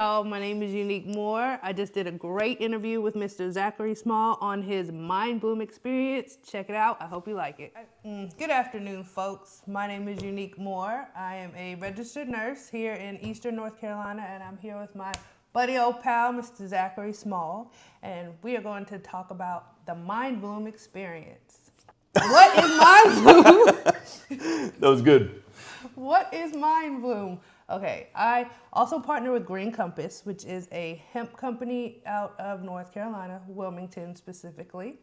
My name is Unique Moore. I just did a great interview with Mr. Zachary Small on his Mindbloom experience. Check it out. I hope you like it. Good afternoon, folks. My name is Unique Moore. I am a registered nurse here in Eastern North Carolina, and I'm here with my buddy old pal, Mr. Zachary Small, and we are going to talk about the Mindbloom experience. What is Mindbloom? That was good. What is Mindbloom? Okay, I also partner with Green Compass, which is a hemp company out of North Carolina, Wilmington specifically,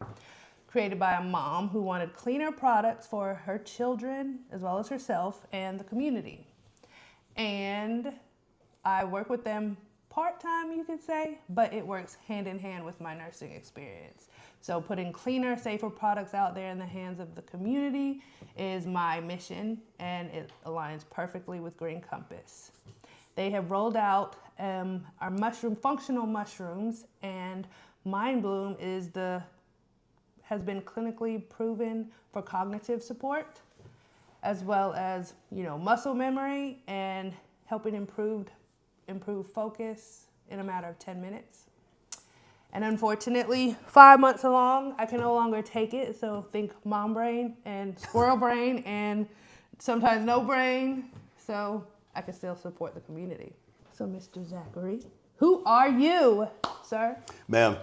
created by a mom who wanted cleaner products for her children, as well as herself and the community. And I work with them part-time, you could say, but it works hand in hand with my nursing experience. So putting cleaner, safer products out there in the hands of the community is my mission, and it aligns perfectly with Green Compass. They have rolled out our functional mushrooms, and Mindbloom has been clinically proven for cognitive support, as well as muscle memory and helping improve focus in a matter of 10 minutes. And unfortunately, 5 months along, I can no longer take it. So think mom brain and squirrel brain and sometimes no brain. So I can still support the community. So Mr. Zachary, who are you, sir? Ma'am,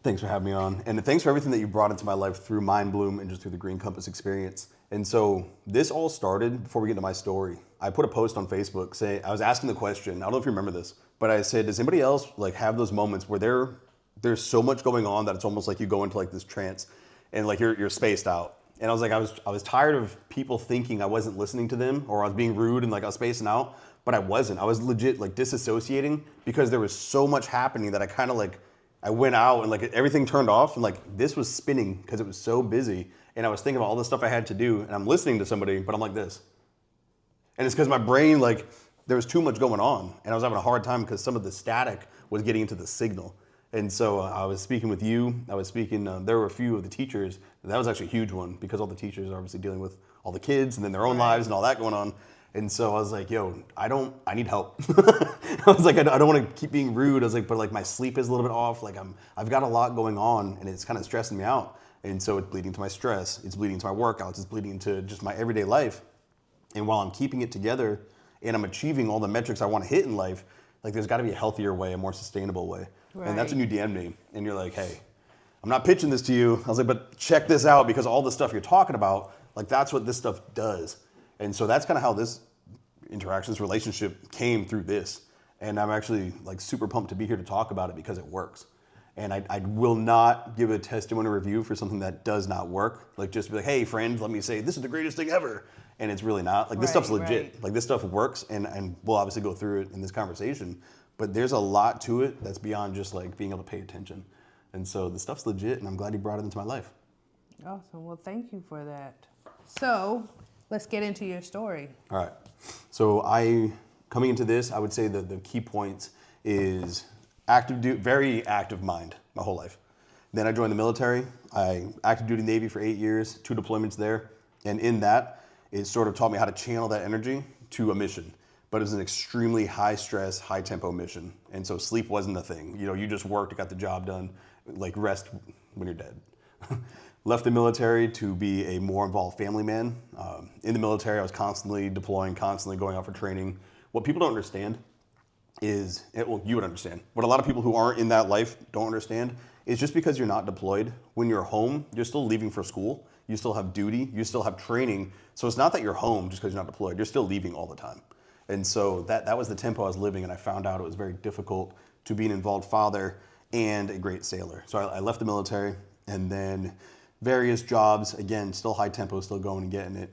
thanks for having me on. And thanks for everything that you brought into my life through Mindbloom and just through the Green Compass experience. And so this all started before we get into my story. I put a post on Facebook I was asking the question, I don't know if you remember this, but I said, does anybody else have those moments where there's so much going on that it's almost like you go into this trance and you're spaced out. And I was I was tired of people thinking I wasn't listening to them or I was being rude and I was spacing out, but I wasn't. I was legit disassociating because there was so much happening that I went out and everything turned off and this was spinning because it was so busy. And I was thinking about all the stuff I had to do and I'm listening to somebody, but I'm like this. And it's because my brain, there was too much going on and I was having a hard time because some of the static was getting into the signal. And so I was speaking with you, there were a few of the teachers, and that was actually a huge one because all the teachers are obviously dealing with all the kids and then their own lives and all that going on. And so I was like, yo, I need help. I was I don't want to keep being rude. I was but my sleep is a little bit off. I've got a lot going on and it's kind of stressing me out. And so it's bleeding to my stress. It's bleeding to my workouts. It's bleeding into just my everyday life. And while I'm keeping it together and I'm achieving all the metrics I want to hit in life, there's got to be a healthier way, a more sustainable way. Right. And that's when you DM me and you're like, hey, I'm not pitching this to you. I was but check this out because all the stuff you're talking about, that's what this stuff does. And so that's kind of how this relationship came through this. And I'm actually super pumped to be here to talk about it because it works. And I will not give a testimony review for something that does not work. Just be hey friend, let me say this is the greatest thing ever. And it's really not. This stuff's legit. Right. This stuff works and we'll obviously go through it in this conversation. But there's a lot to it that's beyond just being able to pay attention. And so the stuff's legit and I'm glad you brought it into my life. Awesome. Well, thank you for that. So let's get into your story. All right. So coming into this, I would say that the key points is very active mind my whole life. Then I joined the military. I active duty Navy for 8 years, 2 deployments there. And in that, it sort of taught me how to channel that energy to a mission. But it was an extremely high stress, high tempo mission. And so sleep wasn't a thing. You just worked, got the job done, rest when you're dead. Left the military to be a more involved family man. In the military, I was constantly deploying, constantly going out for training. What people don't understand is, you would understand. What a lot of people who aren't in that life don't understand is just because you're not deployed, when you're home, you're still leaving for school. You still have duty, you still have training. So it's not that you're home just because you're not deployed, you're still leaving all the time. And so that was the tempo I was living, and I found out it was very difficult to be an involved father and a great sailor. So I left the military, and then various jobs, again, still high tempo, still going and getting it.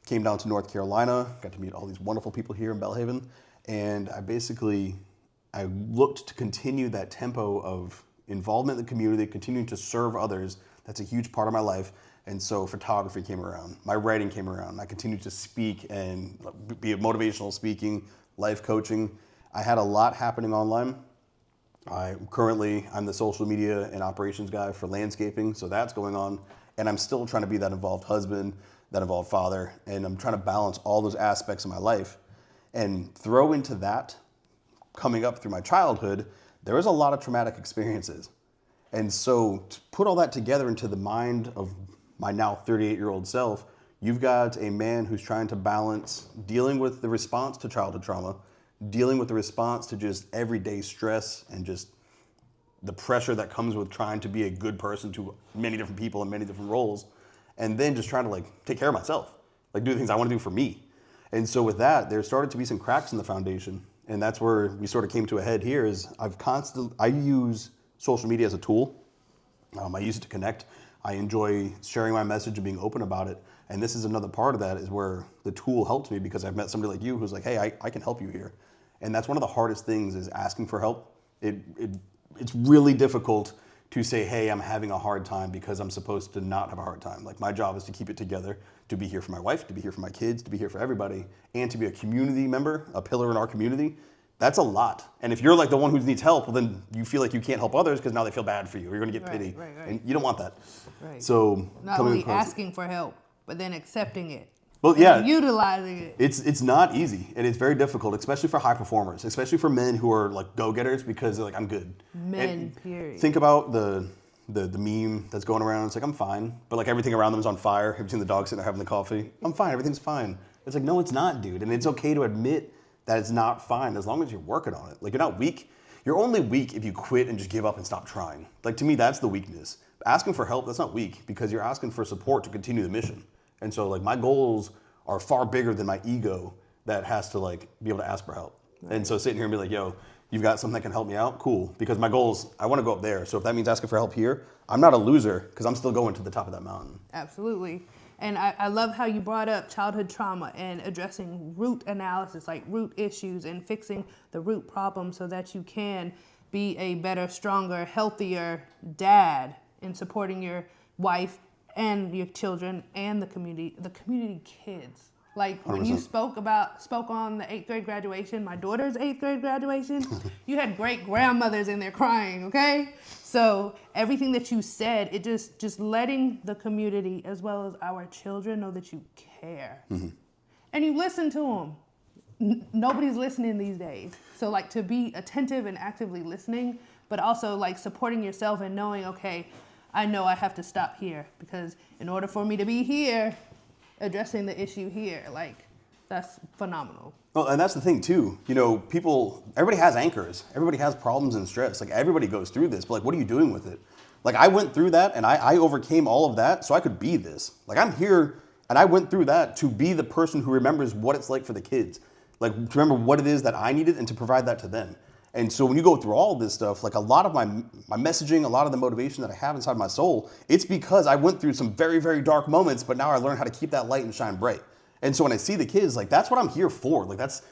Came down to North Carolina, got to meet all these wonderful people here in Belhaven, and I looked to continue that tempo of involvement in the community, continuing to serve others. That's a huge part of my life. And so photography came around, my writing came around. I continued to speak and be motivational speaking, life coaching. I had a lot happening online. I'm the social media and operations guy for landscaping, so that's going on. And I'm still trying to be that involved husband, that involved father, and I'm trying to balance all those aspects of my life. And throw into that coming up through my childhood, there was a lot of traumatic experiences. And so to put all that together into the mind of my now 38-year-old self, you've got a man who's trying to balance dealing with the response to childhood trauma, dealing with the response to just everyday stress and just the pressure that comes with trying to be a good person to many different people in many different roles, and then just trying to like take care of myself, like do the things I want to do for me. And so with that, there started to be some cracks in the foundation. And that's where we sort of came to a head here is I use social media as a tool. I use it to connect. I enjoy sharing my message and being open about it. And this is another part of that is where the tool helps me because I've met somebody like you who's like, hey, I can help you here. And that's one of the hardest things is asking for help. It's really difficult to say, hey, I'm having a hard time because I'm supposed to not have a hard time. Like my job is to keep it together, to be here for my wife, to be here for my kids, to be here for everybody, and to be a community member, a pillar in our community. That's a lot. And if you're like the one who needs help, well, then you feel like you can't help others because now they feel bad for you. Or you're gonna get pity. Right. And you don't want that. Right. So not only asking for help, but then accepting it. Well, yeah, utilizing it. It's not easy, and it's very difficult, especially for high performers, especially for men who are like go-getters because they're like, I'm good. Men, period. Think about the meme that's going around. It's like, I'm fine, but like everything around them is on fire. Have you seen the dog sitting there having the coffee? I'm fine, everything's fine. It's like, no, it's not, dude. And it's okay to admit that it's not fine as long as you're working on it. Like you're not weak. You're only weak if you quit and just give up and stop trying. Like to me, that's the weakness. Asking for help, that's not weak because you're asking for support to continue the mission. And so like my goals are far bigger than my ego that has to like be able to ask for help. Right. And so sitting here and be like, yo, you've got something that can help me out? Cool. Because my goals, I want to go up there. So if that means asking for help here, I'm not a loser because I'm still going to the top of that mountain. Absolutely. And I love how you brought up childhood trauma and addressing root analysis, like root issues and fixing the root problem so that you can be a better, stronger, healthier dad in supporting your wife and your children and the community kids. Like when 100%. you spoke on the 8th grade graduation, my daughter's 8th grade graduation, you had great grandmothers in there crying, okay? So everything that you said, it just letting the community as well as our children know that you care. Mm-hmm. And you listen to them. Nobody's listening these days. So like to be attentive and actively listening, but also like supporting yourself and knowing, okay, I know I have to stop here because in order for me to be here, addressing the issue here, like that's phenomenal. Well, and that's the thing too. You know, everybody has anchors. Everybody has problems and stress. Like everybody goes through this, but like, what are you doing with it? Like I went through that and I overcame all of that so I could be this. Like I'm here and I went through that to be the person who remembers what it's like for the kids. Like to remember what it is that I needed and to provide that to them. And so when you go through all this stuff, like a lot of my messaging, a lot of the motivation that I have inside my soul, it's because I went through some very, very dark moments, but now I learned how to keep that light and shine bright. And so when I see the kids, like that's what I'm here for. Like that's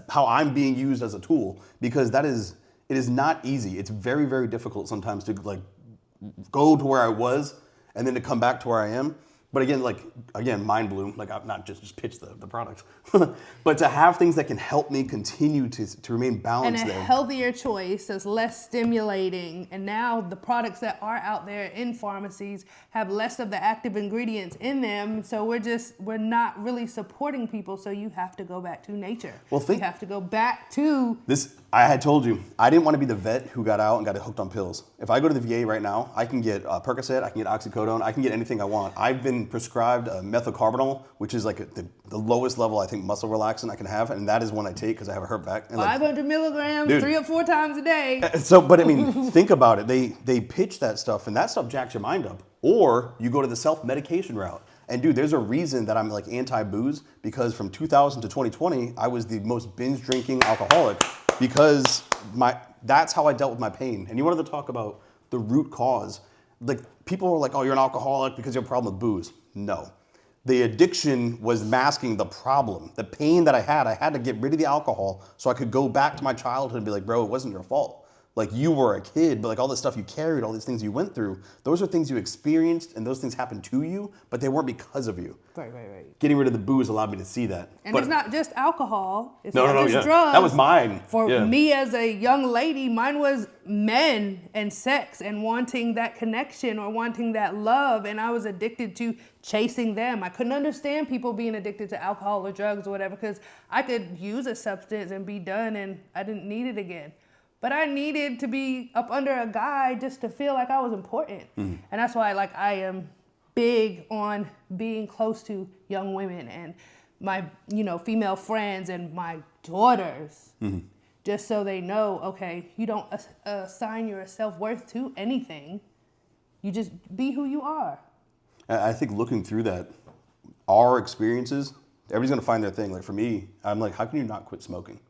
how I'm being used as a tool because it is not easy. It's very, very difficult sometimes to like go to where I was and then to come back to where I am. But again, Mindbloom, like I'm not just pitch the product, but to have things that can help me continue to remain balanced and a healthier choice that's less stimulating. And now the products that are out there in pharmacies have less of the active ingredients in them. So we're not really supporting people. So you have to go back to nature. You have to go back to this. I had told you, I didn't want to be the vet who got out and got hooked on pills. If I go to the VA right now, I can get Percocet, I can get oxycodone, I can get anything I want. I've been prescribed methylcarbamol, which is like the lowest level, I think, muscle relaxant I can have, and that is one I take because I have a hurt back. And 500 milligrams, dude, 3 or 4 times a day. So, but I mean, think about it. They pitch that stuff, and that stuff jacks your mind up. Or you go to the self-medication route. And dude, there's a reason that I'm like anti-booze because from 2000 to 2020, I was the most binge drinking alcoholic because that's how I dealt with my pain. And you wanted to talk about the root cause. Like people were like, oh, you're an alcoholic because you have a problem with booze. No. The addiction was masking the problem. The pain that I had to get rid of the alcohol so I could go back to my childhood and be like, bro, it wasn't your fault. Like you were a kid, but like all the stuff you carried, all these things you went through, those are things you experienced and those things happened to you, but they weren't because of you. Right. Getting rid of the booze allowed me to see that. And but it's not just alcohol. It's no, not just yeah. drugs. That was mine. For Yeah. me as a young lady, mine was men and sex and wanting that connection or wanting that love. And I was addicted to chasing them. I couldn't understand people being addicted to alcohol or drugs or whatever, because I could use a substance and be done and I didn't need it again. But I needed to be up under a guy just to feel like I was important. And that's why like I am big on being close to young women and my, female friends and my daughters, just so they know, okay, you don't assign your self-worth to anything. You just be who you are. I think looking through that, our experiences, everybody's gonna find their thing. Like for me, I'm like, how can you not quit smoking?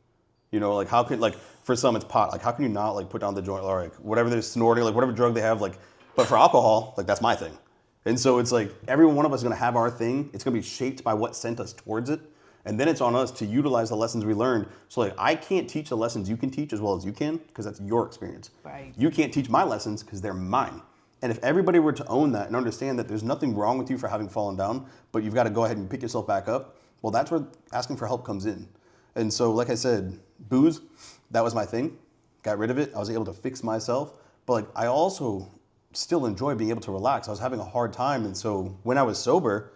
Like how could, like for some it's pot. Like how can you not like put down the joint or like whatever they're snorting, like whatever drug they have, like, but for alcohol, like that's my thing. And so it's like every one of us is gonna have our thing. It's gonna be shaped by what sent us towards it. And then it's on us to utilize the lessons we learned. So like I can't teach the lessons you can teach as well as you can, because that's your experience. Right. You can't teach my lessons because they're mine. And if everybody were to own that and understand that there's nothing wrong with you for having fallen down, but you've got to go ahead and pick yourself back up, well, that's where asking for help comes in. And so, like I said, booze, that was my thing. Got rid of it. I was able to fix myself. But like I also still enjoy being able to relax. I was having a hard time. And so when I was sober,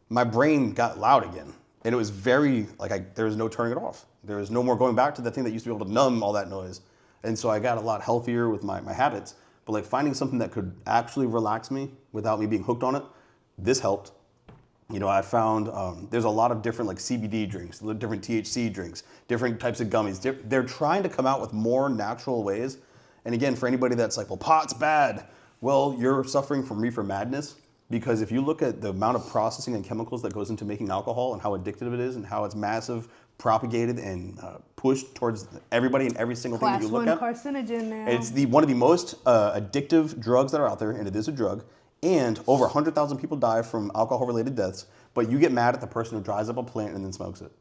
my brain got loud again. And it was very, there was no turning it off. There was no more going back to the thing that used to be able to numb all that noise. And so I got a lot healthier with my habits. But like finding something that could actually relax me without me being hooked on it, this helped. I found there's a lot of different like CBD drinks, different THC drinks, different types of gummies. They're trying to come out with more natural ways. And again, for anybody that's like, well, pot's bad. Well, you're suffering from reefer madness, because if you look at the amount of processing and chemicals that goes into making alcohol and how addictive it is and how it's massive, propagated and pushed towards everybody and every single thing that you look at. Class 1 carcinogen now. It's one of the most addictive drugs that are out there, and it is a drug. And over 100,000 people die from alcohol-related deaths, but you get mad at the person who dries up a plant and then smokes it.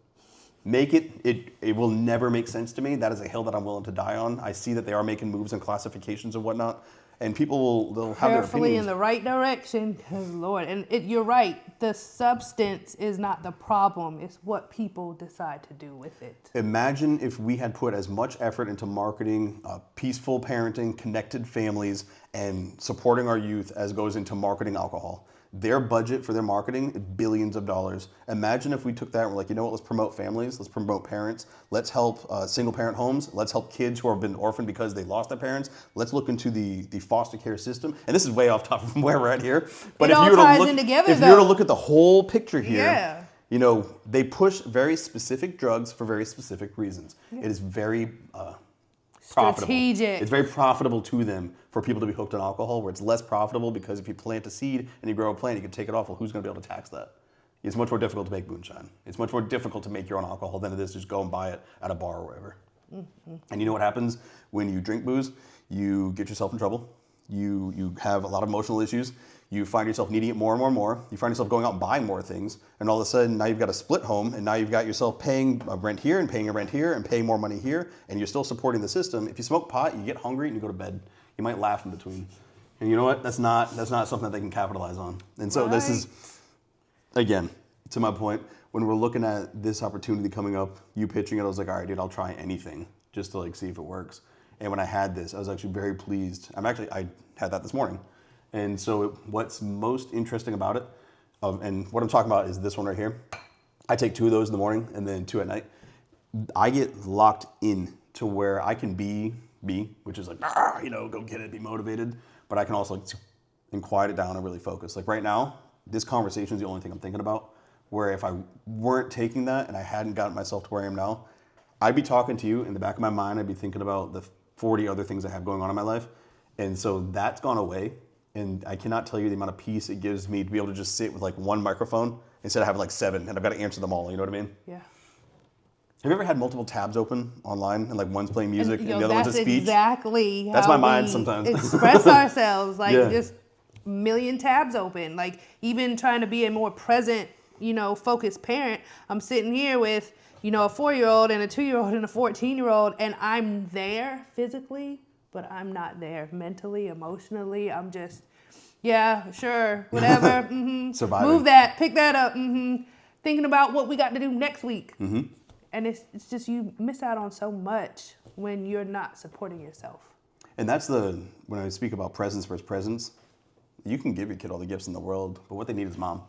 It will never make sense to me. That is a hill that I'm willing to die on. I see that they are making moves and classifications and whatnot, and people they'll have their carefully opinions. in the right direction, because Lord, and you're right, the substance is not the problem, it's what people decide to do with it. Imagine if we had put as much effort into marketing peaceful parenting, connected families, and supporting our youth as goes into marketing alcohol. Their budget for their marketing is billions of dollars. Imagine if we took that and we're like, you know what, let's promote families, let's promote parents, let's help single parent homes, let's help kids who have been orphaned because they lost their parents, let's look into the foster care system. And this is way off topic from where we're at here. But It if all you were ties to look, in together, if you were to though. look at the whole picture here, Yeah. They push very specific drugs for very specific reasons. It is very profitable. Strategic. It's very profitable to them for people to be hooked on alcohol, where it's less profitable because if you plant a seed and you grow a plant, you can take it off. Well, who's going to be able to tax that? It's much more difficult to make moonshine. It's much more difficult to make your own alcohol than it is to just go and buy it at a bar or wherever. Mm-hmm. And you know what happens when you drink booze? You get yourself in trouble. You have a lot of emotional issues. You find yourself needing it more and more and more. You find yourself going out and buying more things. And all of a sudden, now you've got a split home, and now you've got yourself paying a rent here and paying a rent here and paying more money here, and you're still supporting the system. If you smoke pot, you get hungry and you go to bed. You might laugh in between. And you know what? That's not something that they can capitalize on. And so This is, again, to my point, when we're looking at this opportunity coming up, you pitching it, I was like, all right, dude, I'll try anything just to see if it works. And when I had this, I was actually very pleased. I had that this morning. And so what's most interesting about it, and what I'm talking about is this one right here. I take 2 of those in the morning and then 2 at night. I get locked in to where I can be, which is like, go get it, be motivated. But I can also and quiet it down and really focus. Like right now, this conversation is the only thing I'm thinking about. Where if I weren't taking that and I hadn't gotten myself to where I am now, I'd be talking to you in the back of my mind. I'd be thinking about the 40 other things I have going on in my life. And so that's gone away. And I cannot tell you the amount of peace it gives me to be able to just sit with like one microphone instead of having 7 and I've got to answer them all. You know what I mean? Yeah. Have you ever had multiple tabs open online and one's playing music and the other one's a speech? That's exactly That's how my mind we sometimes. express ourselves. Yeah. Just a million tabs open. Even trying to be a more present, focused parent. I'm sitting here with, a 4-year-old and a 2-year-old and a 14-year-old, and I'm there physically, but I'm not there mentally, emotionally. I'm just, yeah, sure, whatever. Surviving. Move that, pick that up. Thinking about what we got to do next week. And it's just you miss out on so much when you're not supporting yourself. And that's when I speak about presence versus presence, you can give your kid all the gifts in the world, but what they need is mom.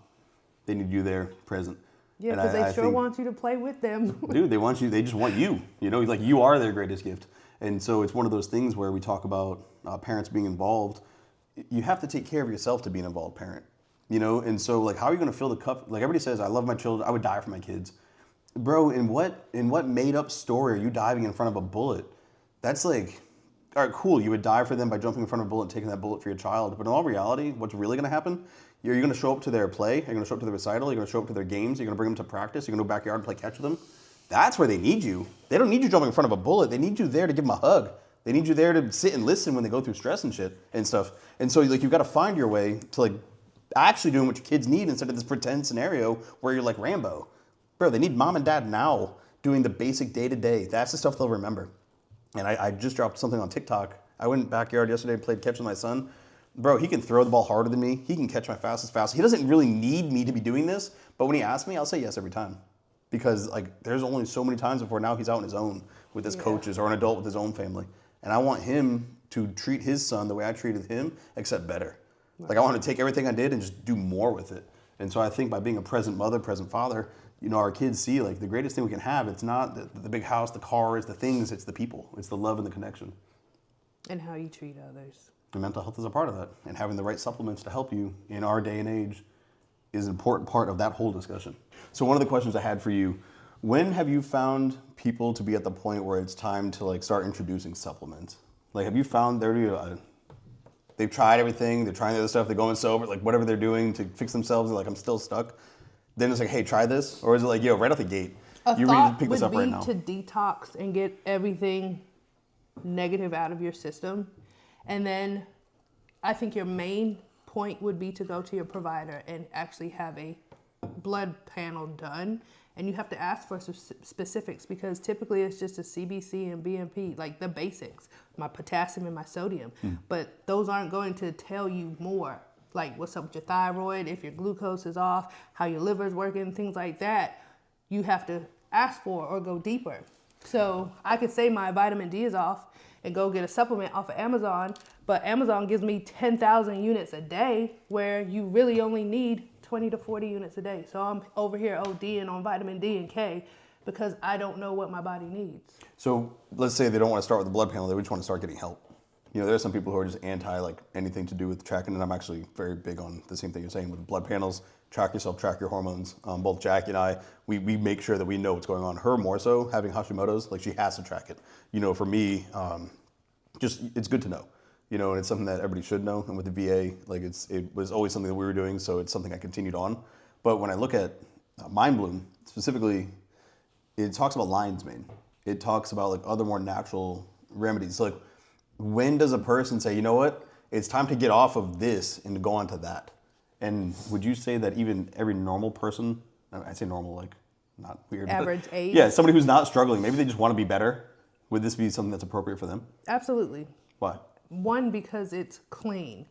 They need you there, present. Yeah, because they sure want you to play with them. Dude, they just want you. You know, like you are their greatest gift. And so it's one of those things where we talk about parents being involved. You have to take care of yourself to be an involved parent. You know, and so like, how are you going to fill the cup? Like everybody says, I love my children. I would die for my kids. Bro, in what made up story are you diving in front of a bullet? That's like, all right, cool. You would die for them by jumping in front of a bullet and taking that bullet for your child. But in all reality, what's really going to happen? You're going to show up to their play. You're going to show up to the recital. You're going to show up to their games. You're going to bring them to practice. You're going to go backyard and play catch with them. That's where they need you. They don't need you jumping in front of a bullet. They need you there to give them a hug. They need you there to sit and listen when they go through stress and shit and stuff. And so like you've got to find your way to like actually doing what your kids need instead of this pretend scenario where you're like Rambo. Bro, they need mom and dad now doing the basic day-to-day. That's the stuff they'll remember. And I just dropped something on TikTok. I went backyard yesterday and played catch with my son. Bro, he can throw the ball harder than me. He can catch my fastest fast. He doesn't really need me to be doing this, but when he asks me, I'll say yes every time. Because like there's only so many times before now he's out on his own with his coaches or an adult with his own family. And I want him to treat his son the way I treated him, except better. Like I want to take everything I did and just do more with it. And so I think by being a present mother, present father, you know, our kids see like the greatest thing we can have, it's not the big house, the cars, the things, it's the people. It's the love and the connection. And how you treat others. And mental health is a part of that. And having the right supplements to help you in our day and age is an important part of that whole discussion. So one of the questions I had for you, when have you found people to be at the point where it's time to like start introducing supplements? Like have you found they've tried everything, they're trying the other stuff, they're going sober, like whatever they're doing to fix themselves, they're like, I'm still stuck. Then it's like, hey, try this? Or is it like, yo, right off the gate, you need to pick this up right now? To detox and get everything negative out of your system. And then I think your main point would be to go to your provider and actually have a blood panel done. And you have to ask for specifics because typically it's just a CBC and BMP, like the basics, my potassium and my sodium. But those aren't going to tell you more, like what's up with your thyroid, if your glucose is off, how your liver's working, things like that. You have to ask for or go deeper. So I could say my vitamin D is off and go get a supplement off of Amazon, but Amazon gives me 10,000 units a day where you really only need 20 to 40 units a day. So I'm over here ODing on vitamin D and K because I don't know what my body needs. So let's say they don't want to start with the blood panel, they just want to start getting help. You know, there are some people who are just anti like anything to do with tracking, and I'm actually very big on the same thing you're saying with blood panels. Track yourself, track your hormones. Both Jackie and I, we make sure that we know what's going on. Her more so, having Hashimoto's, like she has to track it. You know, for me, just it's good to know. You know, and it's something that everybody should know. And with the VA, like it was always something that we were doing, so it's something I continued on. But when I look at Mindbloom specifically, it talks about lion's mane. It talks about like other more natural remedies. So, like, when does a person say, you know what, it's time to get off of this and to go on to that? And would you say that even every normal person, I say normal, like not weird, average but, age? Yeah, somebody who's not struggling, maybe they just want to be better. Would this be something that's appropriate for them? Absolutely. Why? One, because it's clean,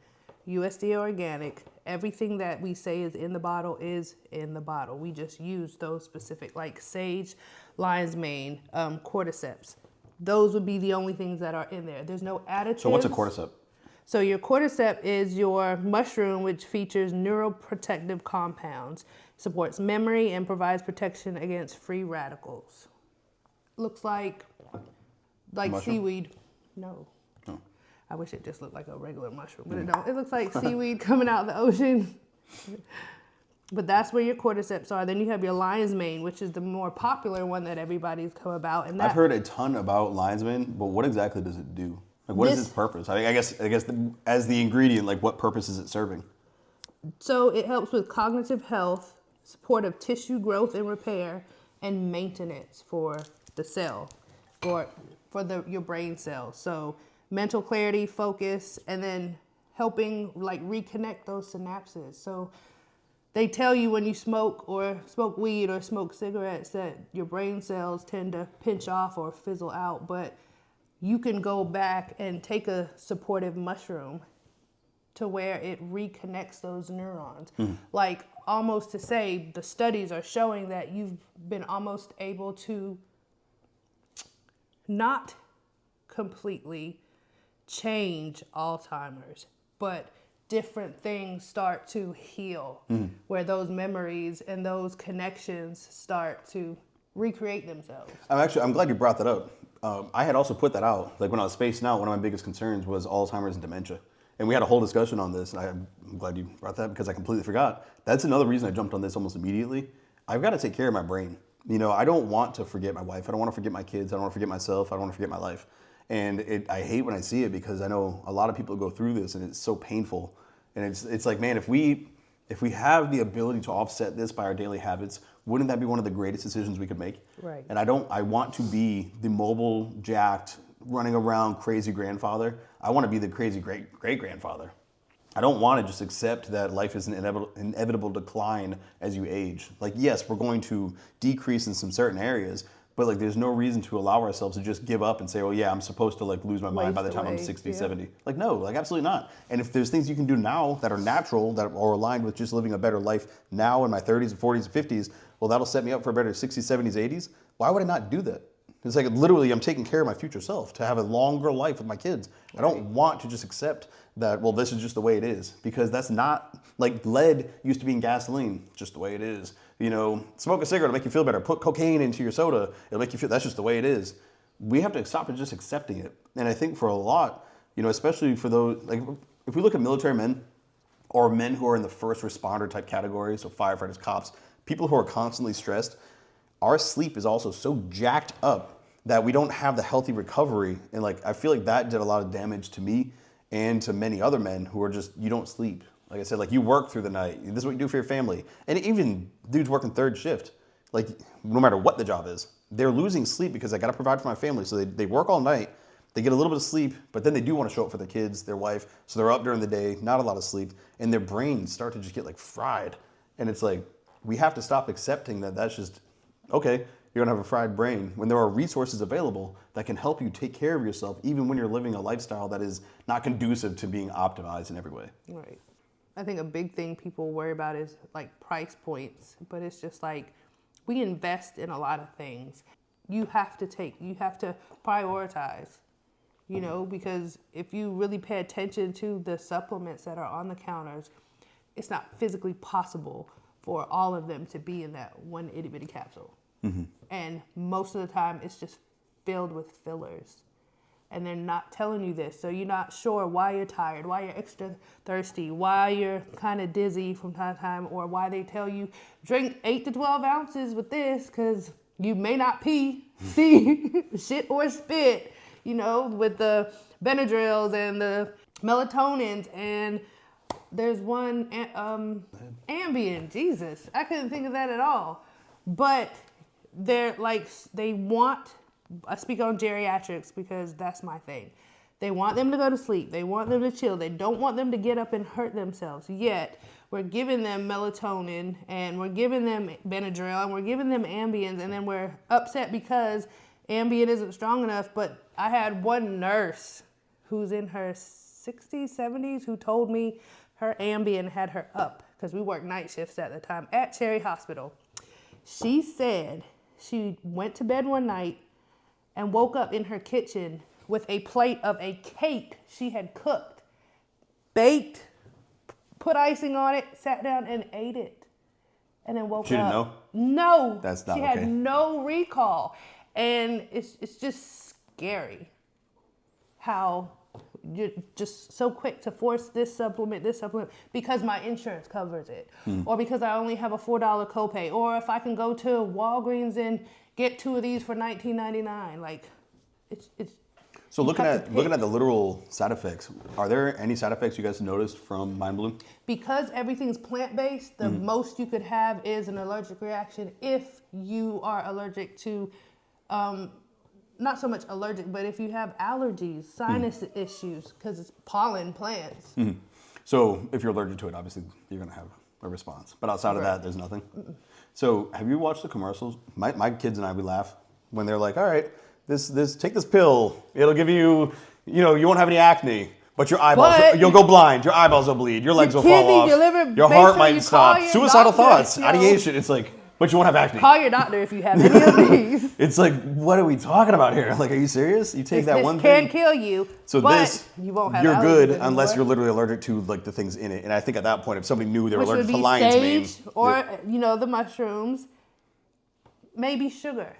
USDA organic. Everything that we say is in the bottle is in the bottle. We just use those specific, like sage, lion's mane, cordyceps. Those would be the only things that are in there. There's no additives. So what's a cordyceps? So your cordyceps is your mushroom, which features neuroprotective compounds, supports memory, and provides protection against free radicals. Looks like seaweed. No. Oh. I wish it just looked like a regular mushroom, but it don't. It looks like seaweed coming out of the ocean. But that's where your cordyceps are. Then you have your lion's mane, which is the more popular one that everybody's come about. And I've heard a ton about lion's mane, but what exactly does it do? Like, what is its purpose? I guess as the ingredient, like, what purpose is it serving? So it helps with cognitive health, support of tissue growth and repair, and maintenance for the cell, for your brain cells. So mental clarity, focus, and then helping like reconnect those synapses. So they tell you when you smoke weed or smoke cigarettes that your brain cells tend to pinch off or fizzle out, but you can go back and take a supportive mushroom to where it reconnects those neurons. Like almost to say the studies are showing that you've been almost able to not completely change Alzheimer's, but different things start to heal where those memories and those connections start to recreate themselves. I'm glad you brought that up. I had also put that out. Like when I was spacing out, one of my biggest concerns was Alzheimer's and dementia. And we had a whole discussion on this, and I'm glad you brought that because I completely forgot. That's another reason I jumped on this almost immediately. I've got to take care of my brain. You know, I don't want to forget my wife. I don't want to forget my kids. I don't want to forget myself. I don't want to forget my life. And I hate when I see it because I know a lot of people go through this, and it's so painful. And it's like, man, if we have the ability to offset this by our daily habits, wouldn't that be one of the greatest decisions we could make? Right. And I want to be the mobile, jacked, running around crazy grandfather. I want to be the crazy great grandfather. I don't want to just accept that life is an inevitable decline as you age. Like, yes, we're going to decrease in some certain areas, but like there's no reason to allow ourselves to just give up and say, oh yeah, I'm supposed to like lose my mind by the time I'm 60, 70. Like, no, like absolutely not. And if there's things you can do now that are natural, that are aligned with just living a better life now in my 30s and 40s and 50s, well, that'll set me up for a better 60s, 70s, 80s. Why would I not do that? It's like literally I'm taking care of my future self to have a longer life with my kids. I don't want to just accept that, well, this is just the way it is, because that's not, like lead used to be in gasoline, just the way it is. You know, smoke a cigarette, it'll make you feel better. Put cocaine into your soda, it'll make you feel, that's just the way it is. We have to stop just accepting it. And I think for a lot, you know, especially for those, like if we look at military men or men who are in the first responder type category, so firefighters, cops, people who are constantly stressed, our sleep is also so jacked up that we don't have the healthy recovery. And like, I feel like that did a lot of damage to me and to many other men who are just, you don't sleep. Like I said, like you work through the night. This is what you do for your family. And even dudes working third shift, like no matter what the job is, they're losing sleep because I got to provide for my family. So they work all night, they get a little bit of sleep, but then they do want to show up for their kids, their wife. So they're up during the day, not a lot of sleep, and their brains start to just get like fried. And it's like, we have to stop accepting that that's just, okay, you're gonna have a fried brain when there are resources available that can help you take care of yourself even when you're living a lifestyle that is not conducive to being optimized in every way. Right. I think a big thing people worry about is like price points, but it's just like we invest in a lot of things. You have to prioritize, you know, because if you really pay attention to the supplements that are on the counters, it's not physically possible for all of them to be in that one itty bitty capsule. And most of the time it's just filled with fillers, and they're not telling you this, so you're not sure why you're tired, why you're extra thirsty, why you're kind of dizzy from time to time, or why they tell you drink 8 to 12 ounces with this because you may not pee, see, shit or spit, you know, with the Benadryls and the melatonins, and there's one Ambien. Jesus, I couldn't think of that at all. But they're like, they want, I speak on geriatrics because that's my thing. They want them to go to sleep. They want them to chill. They don't want them to get up and hurt themselves. Yet we're giving them melatonin and we're giving them Benadryl and we're giving them Ambiens, and then we're upset because Ambien isn't strong enough. But I had one nurse who's in her 60s, 70s who told me her Ambien had her up because we worked night shifts at the time at Cherry Hospital. She said she went to bed one night and woke up in her kitchen with a plate of a cake she had cooked, baked, put icing on it, sat down and ate it, and then woke up. She didn't know? No. That's not okay. She had no recall. And it's just scary how you're just so quick to force this supplement, because my insurance covers it, or because I only have a $4 copay, or if I can go to Walgreens and get 2 of these for $19.99. Like, it's. So looking at the literal side effects, are there any side effects you guys noticed from Mindbloom? Because everything's plant-based, the most you could have is an allergic reaction if you are allergic to. Not so much allergic, but if you have allergies, sinus issues, because it's pollen plants. So if you're allergic to it, obviously you're going to have a response. But outside of that, there's nothing. So have you watched the commercials? My kids and I, we laugh when they're like, all right, take this pill. It'll give you, you won't have any acne. But your eyeballs, you'll go blind. Your eyeballs will bleed. Your legs will fall off. Your liver, your heart sure might you stop. call your Suicidal doctor, thoughts, ideation. It's like, but you won't have acne. Call your doctor if you have any of these. It's like, what are we talking about here? Like, are you serious? You take that one thing. thing. Can kill you. So but you won't have you're good anymore. unless you're literally allergic to like the things in it. And I think at that point, if somebody knew they were allergic to lion's mane, or the mushrooms, maybe sugar.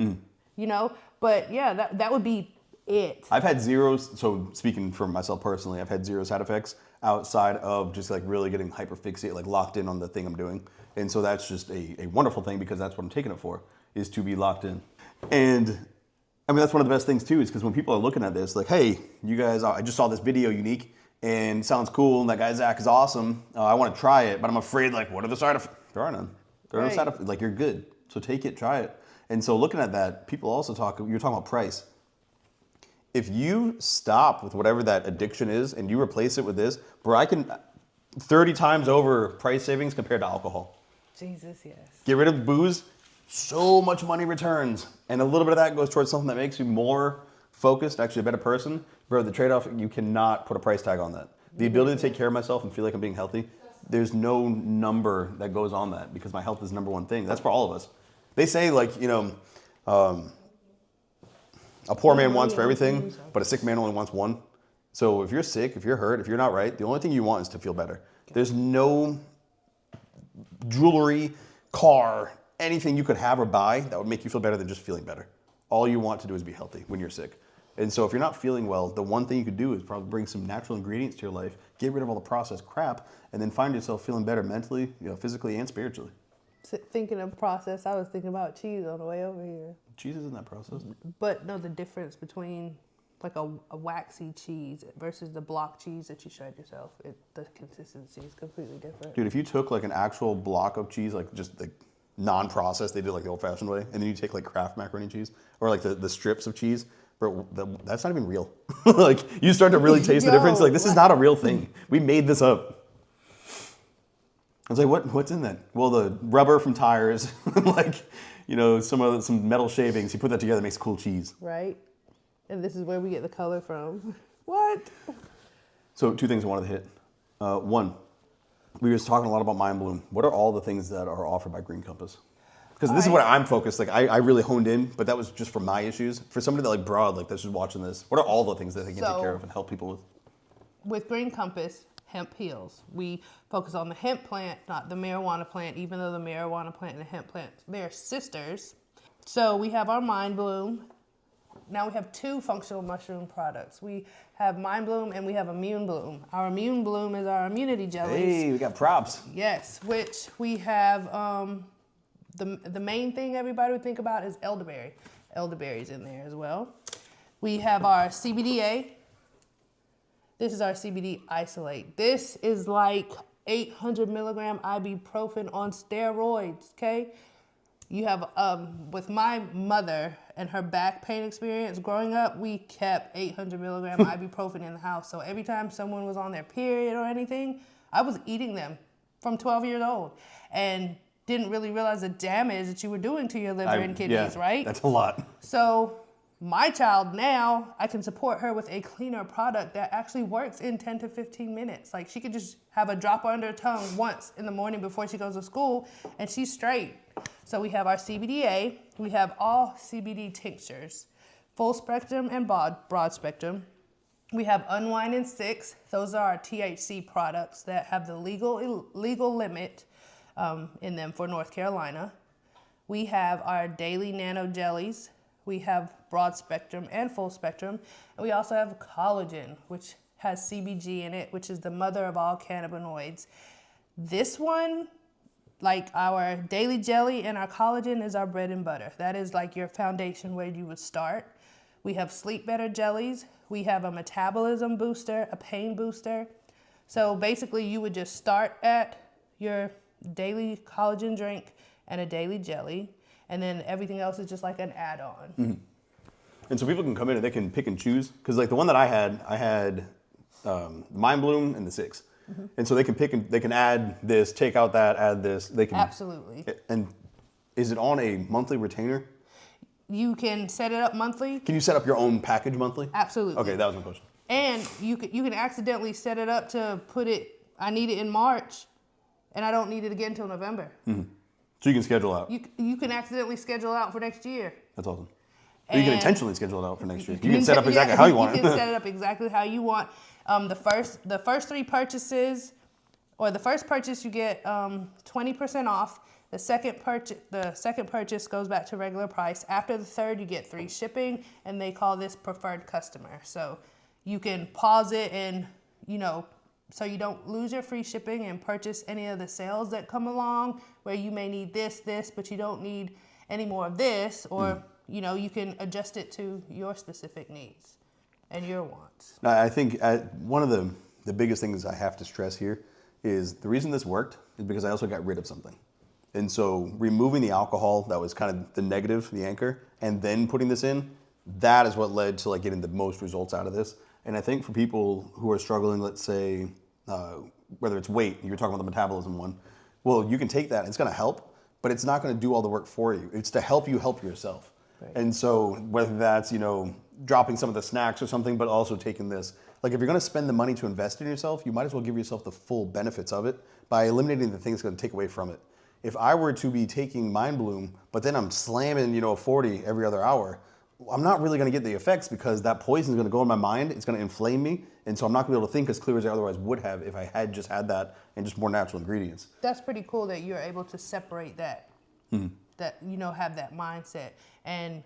But yeah, that would be it. I've had zeros. So speaking for myself personally, I've had zero side effects outside of just like really getting hyperfixated, like locked in on the thing I'm doing. And so that's just a wonderful thing because that's what I'm taking it for, is to be locked in. And I mean, that's one of the best things too, is because when people are looking at this, like, hey, you guys, I just saw this video, Unique, and it sounds cool, and that guy Zach is awesome. I want to try it, but I'm afraid, like, what are the side effects? There are none. There are no side effects. Like, you're good. So take it, try it. And so looking at that, people also you're talking about price. If you stop with whatever that addiction is and you replace it with this, bro, I can 30 times over price savings compared to alcohol. Jesus, yes. Get rid of booze, so much money returns. And a little bit of that goes towards something that makes you more focused, actually a better person. Bro, the trade-off, you cannot put a price tag on that. The ability to take care of myself and feel like I'm being healthy, there's no number that goes on that because my health is number one thing. That's for all of us. They say, like, a poor man wants for everything, but a sick man only wants one. So if you're sick, if you're hurt, if you're not right, the only thing you want is to feel better. There's no jewelry, car, anything you could have or buy that would make you feel better than just feeling better. All you want to do is be healthy when you're sick. And so if you're not feeling well, the one thing you could do is probably bring some natural ingredients to your life, get rid of all the processed crap, and then find yourself feeling better mentally, physically and spiritually. Thinking of process, I was thinking about cheese on the way over here. Cheese isn't that processed. But no, the difference between like a waxy cheese versus the block cheese that you shred yourself, the consistency is completely different. Dude, if you took like an actual block of cheese, like just like non-processed, they did like the old-fashioned way, and then you take like Kraft macaroni cheese or like the strips of cheese, bro, that's not even real. Like you start to really taste the difference. Like this is not a real thing. We made this up. I was like, what's in that? Well, the rubber from tires, like, some metal shavings. You put that together, it makes cool cheese. Right. And this is where we get the color from. What? So 2 things I wanted to hit. One, we were just talking a lot about Mindbloom. What are all the things that are offered by Green Compass? Because this is what I'm focused. Like I really honed in, but that was just for my issues. For somebody that like broad, like that's just watching this, what are all the things that they can take care of and help people with? With Green Compass, hemp heals. We focus on the hemp plant, not the marijuana plant, even though the marijuana plant and the hemp plant, they're sisters. So we have our Mindbloom. Now we have 2 functional mushroom products. We have Mindbloom and we have Immune Bloom. Our Immune Bloom is our immunity jellies. Hey, we got props. Yes, which we have, the main thing everybody would think about is elderberry. Elderberry's in there as well. We have our CBDA. This is our CBD isolate. This is like 800 milligram ibuprofen on steroids, okay? You have, with my mother and her back pain experience growing up, we kept 800 milligram ibuprofen in the house. So every time someone was on their period or anything, I was eating them from 12 years old and didn't really realize the damage that you were doing to your liver and kidneys, right? That's a lot. So my child now, I can support her with a cleaner product that actually works in 10 to 15 minutes. Like she could just have a dropper under her tongue once in the morning before she goes to school and she's straight. So we have our CBDA, we have all CBD tinctures, full spectrum and broad spectrum. We have Unwind and 6. Those are our THC products that have the legal limit in them for North Carolina. We have our daily nano jellies. We have broad spectrum and full spectrum. And we also have collagen, which has CBG in it, which is the mother of all cannabinoids. This one, like our daily jelly and our collagen, is our bread and butter. That is like your foundation where you would start. We have sleep better jellies. We have a metabolism booster, a pain booster. So basically you would just start at your daily collagen drink and a daily jelly, and then everything else is just like an add-on. Mm-hmm. And so people can come in and they can pick and choose, because like the one that I had Mindbloom and the 6. Mm-hmm. And so they can pick and they can add this, take out that, add this. They can absolutely. And is it on a monthly retainer? You can set it up monthly. Can you set up your own package monthly? Absolutely. Okay, that was my question. And you can accidentally set it up to put it, I need it in March, and I don't need it again until November. Mm-hmm. So you can schedule out. You can accidentally schedule out for next year. That's awesome. Or you can intentionally schedule it out for next year. You can set up exactly how you want it. You can set it up exactly how you want. The first three purchases, or the first purchase, you get 20% off. The second purchase goes back to regular price. After the third, you get free shipping, and they call this preferred customer. So you can pause it and, so you don't lose your free shipping and purchase any of the sales that come along where you may need this, but you don't need any more of this, or, you can adjust it to your specific needs and your wants. Now, I think one of the biggest things I have to stress here is the reason this worked is because I also got rid of something. And so removing the alcohol, that was kind of the negative, the anchor, and then putting this in, that is what led to getting the most results out of this. And I think for people who are struggling, let's say, whether it's weight, you're talking about the metabolism one, well, you can take that, it's gonna help, but it's not gonna do all the work for you. It's to help you help yourself. Right. And so whether that's, dropping some of the snacks or something, but also taking this, if you're gonna spend the money to invest in yourself, you might as well give yourself the full benefits of it by eliminating the things that's gonna take away from it. If I were to be taking Mindbloom, but then I'm slamming, a 40 every other hour, I'm not really gonna get the effects because that poison is gonna go in my mind, it's gonna inflame me, and so I'm not gonna be able to think as clear as I otherwise would have if I had just had that and just more natural ingredients. That's pretty cool that you're able to separate that, that, have that mindset, and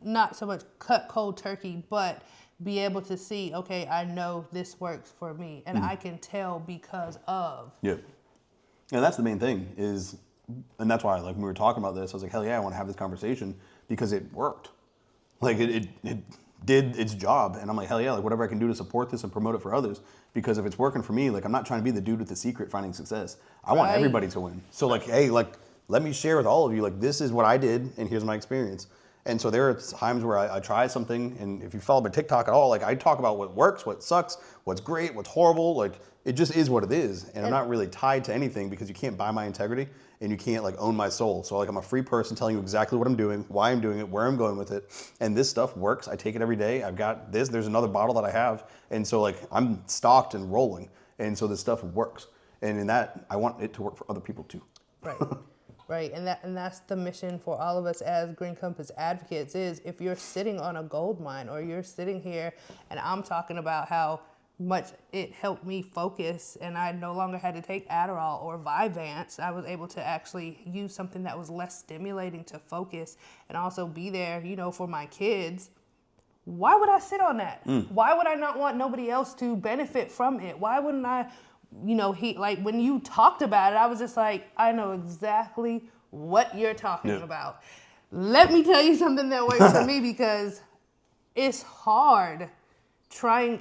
not so much cut cold turkey, but be able to see, okay, I know this works for me, and I can tell because of. Yep. And that's the main thing and that's why, when we were talking about this, I was like, hell yeah, I want to have this conversation because it worked. It did its job. And I'm like, hell yeah, whatever I can do to support this and promote it for others. Because if it's working for me, I'm not trying to be the dude with the secret finding success. I want everybody to win. So hey, let me share with all of you, this is what I did and here's my experience. And so there are times where I try something, and if you follow my TikTok at all, I talk about what works, what sucks, what's great, what's horrible. It just is what it is. And I'm not really tied to anything because you can't buy my integrity and you can't own my soul. So I'm a free person telling you exactly what I'm doing, why I'm doing it, where I'm going with it. And this stuff works. I take it every day. I've got this. There's another bottle that I have. And so I'm stocked and rolling. And so this stuff works. And in that, I want it to work for other people too. Right. Right, and that's the mission for all of us as Green Compass advocates is if you're sitting on a gold mine or you're sitting here and I'm talking about how much it helped me focus and I no longer had to take Adderall or Vyvanse, I was able to actually use something that was less stimulating to focus and also be there, for my kids. Why would I sit on that? Why would I not want nobody else to benefit from it? Why wouldn't I? When you talked about it, I was just like, I know exactly what you're talking about. Let me tell you something that works for me because it's hard trying,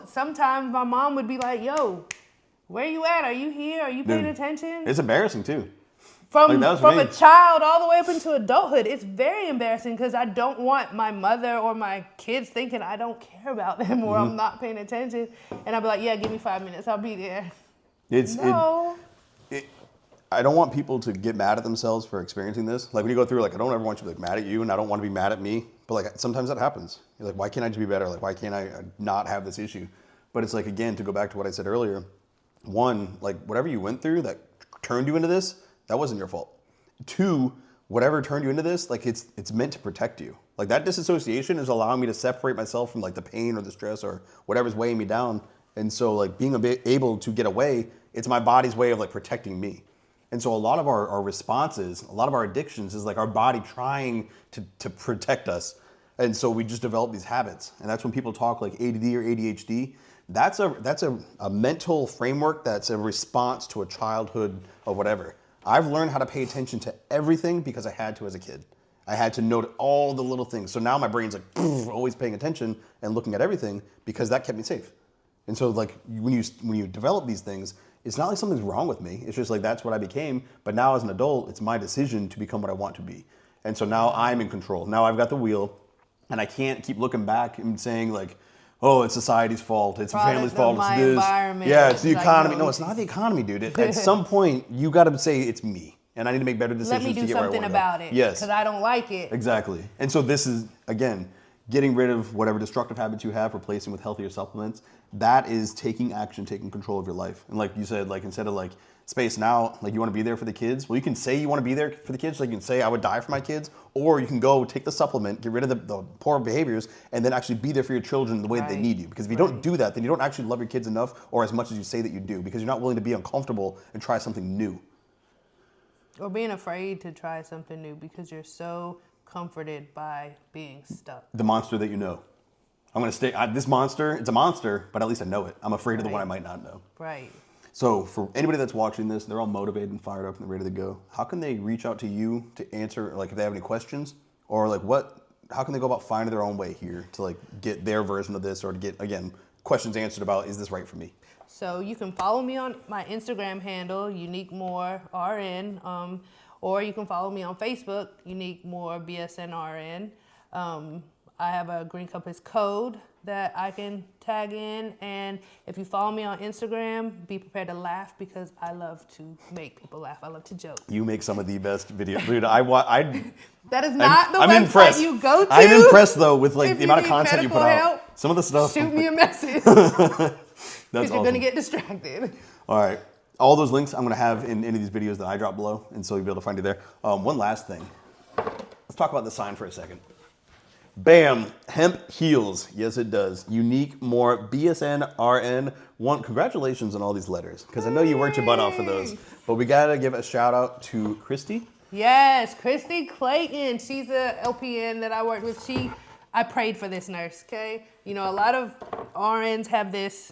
sometimes my mom would be like, yo, where you at? Are you here? Are you paying attention? It's embarrassing too. From a child all the way up into adulthood, it's very embarrassing because I don't want my mother or my kids thinking I don't care about them or I'm not paying attention. And I'll be like, yeah, give me 5 minutes. I'll be there. I don't want people to get mad at themselves for experiencing this. When you go through, I don't ever want you to be mad at you and I don't want to be mad at me. But sometimes that happens. You're like, why can't I just be better? Why can't I not have this issue? But it's again, to go back to what I said earlier, one, whatever you went through that turned you into this, that wasn't your fault. Two, whatever turned you into this, it's meant to protect you. That disassociation is allowing me to separate myself from the pain or the stress or whatever's weighing me down. And so being able to get away, it's my body's way of protecting me. And so a lot of our responses, a lot of our addictions is our body trying to protect us. And so we just develop these habits. And that's when people talk ADD or ADHD. That's a mental framework that's a response to a childhood or whatever. I've learned how to pay attention to everything because I had to as a kid. I had to note all the little things. So now my brain's always paying attention and looking at everything because that kept me safe. And so when you develop these things, it's not something's wrong with me. It's just that's what I became. But now as an adult, it's my decision to become what I want to be. And so now I'm in control. Now I've got the wheel and I can't keep looking back and saying oh, it's society's fault, it's family's fault, it's this. Yeah, it's the economy. No, it's not the economy, dude. At some point, you got to say it's me. and I need to make better decisions Let me to do get where I something want to go. about it. Yes. Because I don't like it. Exactly. And so this is, again, getting rid of whatever destructive habits you have, replacing with healthier supplements. That is taking action, taking control of your life. And like you said, like instead of like spacing out, like you want to be there for the kids. Well, you can say you want to be there for the kids. Like you can say I would die for my kids, or you can go take the supplement, get rid of the poor behaviors, and then actually be there for your children the way that they need you. Because if you don't do that, then you don't actually love your kids enough or as much as you say that you do, because you're not willing to be uncomfortable and try something new. Or being afraid to try something new because you're so comforted by being stuck. The monster that you know. I'm going to stay, this monster, it's a monster, but at least I know it. I'm afraid of the one I might not know. Right. So for anybody that's watching this, they're all motivated and fired up and ready to go. How can they reach out to you to answer, like if they have any questions, or like how can they go about finding their own way here to like get their version of this, or to get, again, questions answered about, is this right for me? So you can follow me on my Instagram handle, UniqueMoreRN, or you can follow me on Facebook, UniqueMoreBSNRN. I have a Green Compass code that I can tag in, and if you follow me on Instagram, be prepared to laugh because I love to make people laugh. I love to joke. You make some of the best videos. Dude, that is not the I'm website impressed. you go to. I'm impressed though with like if the amount of need content you put medical out. help, Some of the stuff. shoot me a message. That's You're awesome. gonna get distracted. All right. All those links I'm going to have in any of these videos that I drop below, and so you'll be able to find you there. One last thing. Let's talk about the sign for a second. Bam! Hemp heals. Yes, it does. Unique More BSNRN. Congratulations on all these letters, because I know you worked your butt off for those. But we got to give a shout out to Christy. Yes, Christy Clayton. She's a LPN that I worked with. I prayed for this nurse, okay? You know, a lot of RNs have this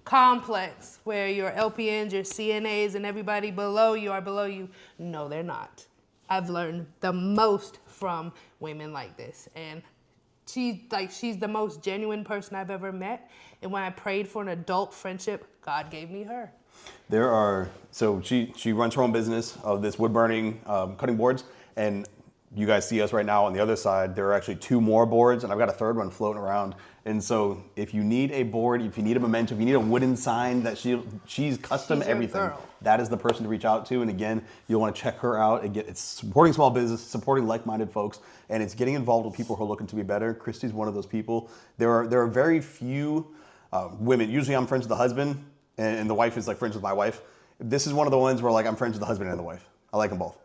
complex where your LPNs, your CNAs, and everybody below you are below you. No, they're not. I've learned the most from women like this, and she's the most genuine person I've ever met. And when I prayed for an adult friendship, God gave me her. So she runs her own business of this wood burning cutting boards, and you guys see us right now on the other side. There are actually 2 more boards, and I've got a 3rd one floating around. And so if you need a board, if you need a memento, if you need a wooden sign that she's custom everything, girl. that is the person to reach out to. And again, you'll want to check her out. Again, it's supporting small business, supporting like-minded folks, and it's getting involved with people who are looking to be better. Christy's one of those people. There are very few women. Usually I'm friends with the husband, and the wife is like friends with my wife. This is one of the ones where like I'm friends with the husband and the wife. I like them both.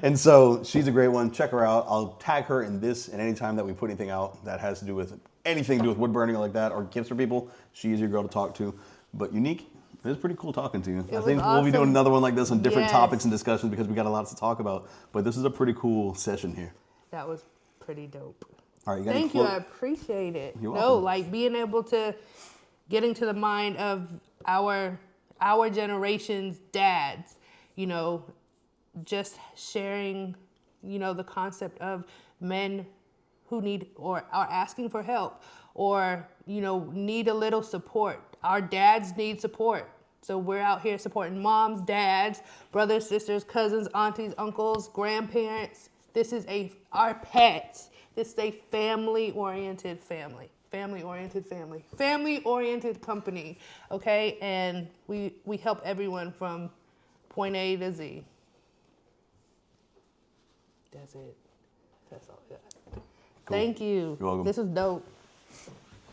And so she's a great one. Check her out. I'll tag her in this, and anytime that we put anything out that has to do with anything to do with wood burning or like that, or gifts for people, she's your girl to talk to. But Unique, it was pretty cool talking to you. I think we'll be doing another one like this on different topics and discussions, because we got a lot to talk about. But this is a pretty cool session here. That was pretty dope. All right, you got Thank you. I appreciate it. You're welcome. Like being able to get into the mind of our generation's dads, you know, just sharing, you know, the concept of men who need or are asking for help, or, you know, need a little support. Our dads need support. So we're out here supporting moms, dads, brothers, sisters, cousins, aunties, uncles, grandparents. This is our pets. This is a family-oriented company, okay? And we help everyone from point A to Z. That's it. That's all I got. Cool. Thank you. You're welcome. This is dope.